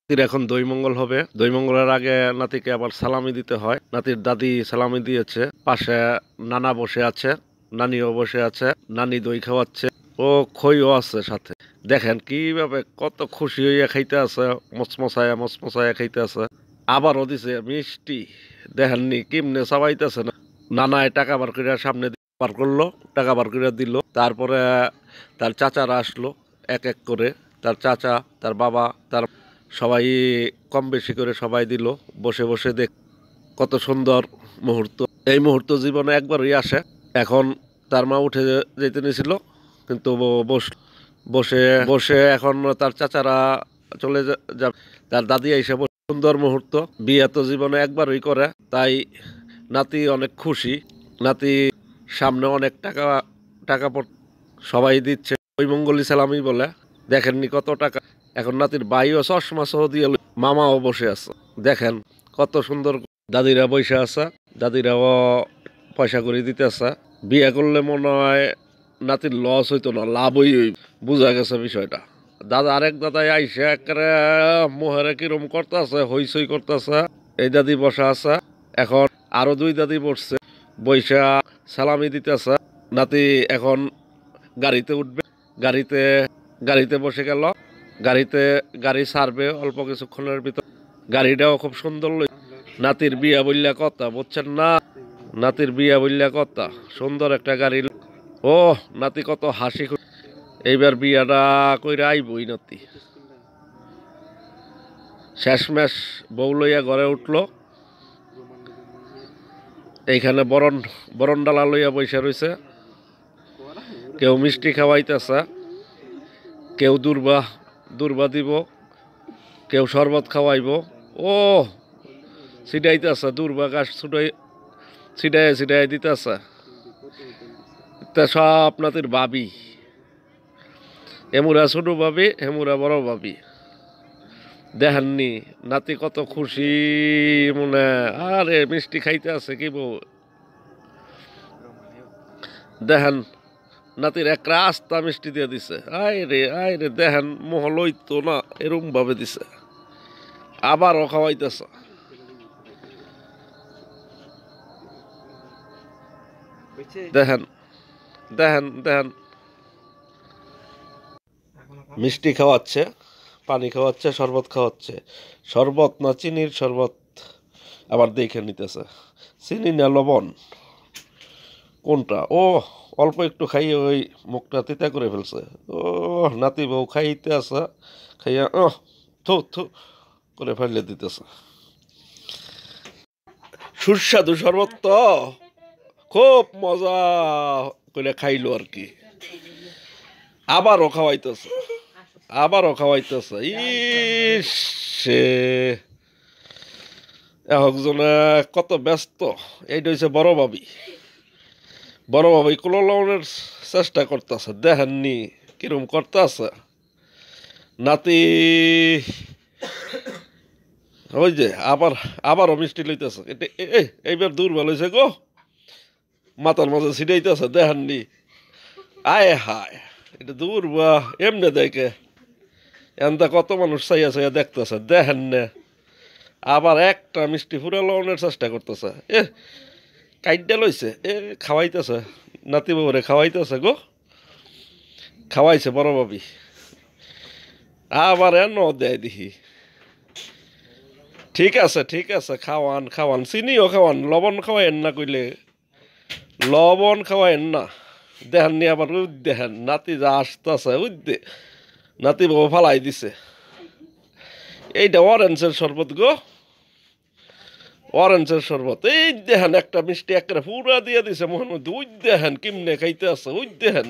নাতির এখন দইমঙ্গল হবে। দইমঙ্গলের আগে নাতিকে আবার সালামি দিতে হয়। নাতির দাদি সালামি দিয়েছে। পাশে নানা বসে আছে, নানিও বসে আছে। নানি দই খাওয়াচ্ছে। ও খইও আছে সাথে। দেখেন কিভাবে কত খুশি হইয়া খাইতে আছে, মচমচায়া খাইতে আছে। আবারও দিছে মিষ্টি। দেখেননি কেমনে চাবাইতেছে না। নানায় টাকা বার করে সামনে বার করলো, টাকা বার করে দিল। তারপরে তার চাচারা আসলো এক এক করে। তার চাচা, তার বাবা, তার সবাই কম বেশি করে সবাই দিল। বসে বসে দেখ কত সুন্দর মুহূর্ত। এই মুহূর্ত জীবনে একবারই আসে। এখন তার মা উঠে যেতে নিয়েছিল, কিন্তু বসে বসে এখন তার চাচারা চলে যাবে। তার দাদি এসে সুন্দর মুহূর্ত। বিয়ে তো জীবনে একবারই করে, তাই নাতি অনেক খুশি। নাতি সামনে অনেক টাকা টাকা সবাই দিচ্ছে। ওই মঙ্গলি সালামি বলে। দেখেননি কত টাকা। এখন নাতির ভাইও চশমা সহ দিয়ে মামাও বসে আছে। দেখেন কত সুন্দর। দাদিরা বসে আছে, দাদিরাও পয়সা করে দিতেছে। বিয়ে করলে মনে হয় নাতির লস হইতো না, লাভই বোঝা গেছে বিষয়টা। আরেক দাদাই আইসে একেবারে মোহরে কিরম করতেছে, হইচই করতেছে। এই দাদি বসা আছে। এখন আরো দুই দাদি বসছে, বৈশা সালামি দিতেছে। নাতি এখন গাড়িতে উঠবে। গাড়িতে গাড়িতে বসে গেল। গাড়ি ছাড়বে অল্প কিছুক্ষণের ভিতর। গাড়িটাও খুব সুন্দর। নাতির বিয়া বললা কথা, বুঝছেন না? নাতির বিয়া বললা কথা। সুন্দর একটা গাড়ি। ও নাতি কত হাসি। এইবার বিয়াটা কইরা আইবই নাতি। শেষমেশ বউ লইয়া ঘরে উঠলো। এইখানে বরণ ডালা লইয়া বসে রয়েছে। কেউ মিষ্টি খাওয়াইতেছে, কেউ দুর্বা দিব, কেউ শরবত খাওয়াইব। ও ছিটাইতেছে দুর্বা গাছ ছিটাই দিতেছে। সব নাতির ভাবি। এমুরা ছোট ভাবি, এমুরা বড় ভাবি। দেখেননি নাতি কত খুশি মনে। আরে মিষ্টি খাইতে আছে কি বউ। দেখেন নাতির এক রাস্তা মিষ্টি দিয়ে দিছে। আয় রে দেখেন মোহ লইতো না, এরম ভাবে দিছে। আবারও খাওয়াইতেছে। দেখেন দেখেন দেখেন মিষ্টি খাওয়াচ্ছে, পানি খাওয়াচ্ছে, শরবত খাওয়াচ্ছে। শরবত না চিনির শরবত আবার দেখে নিতেছে। চিনি না লবণ কোনটা? ও অল্প একটু খাইয়ে ওই মুখটা তিতা করে ফেলছে। ও নাতি বউ খাইতে আছে, খাইয়া থু থু করে ফেলে দিতেছে। সুস্বাদু শরবত তো খুব মজা করে খাইলো আর কি। আবারও খাওয়াইতেছে। একজনে কত ব্যস্ত। এইটা হচ্ছে বড় ভাবি কোলাউনের চেষ্টা করতেছে। দেখেননি কিরম করতেছে নাতি। ওই যে আবারও মিষ্টি লইতেছে। এইবার দুর্বল হয়েছে গো, মাথার মাঝে ছিটাইতেছে। দেখেননি আয় হায়, এটা দুর্বা এমনে দেখে। এনতা কত মানুষ চাইয়া দেখতেছে। দেখেন না আবার একটা মিষ্টি ফুরা লওয়ানোর চেষ্টা করতেছে। কাইডা লইছে, খাওয়াইতেছে। নাতি বাবুরে খাওয়াইতেছে গো। খাওয়াইছে বড় ভাবি। আবার দেয় দেখি। ঠিক আছে খাওয়ান চিনিও খাওয়ান, লবণ খাওয়াইন না কইলে। লবণ খাওয়াইন না। দেখেননি আবার দেখেন নাতি যা আসতেছে নাতি বাবু ফালাই দিছে। এইটা অরেঞ্জের শরবত গো, অরেঞ্জের শরবত। এই দেখেন একটা মিষ্টি একটা পুরা দিয়ে দিছে মোহন মধ্যে। দেখেন কেমনে খাইতে আছে। দেখেন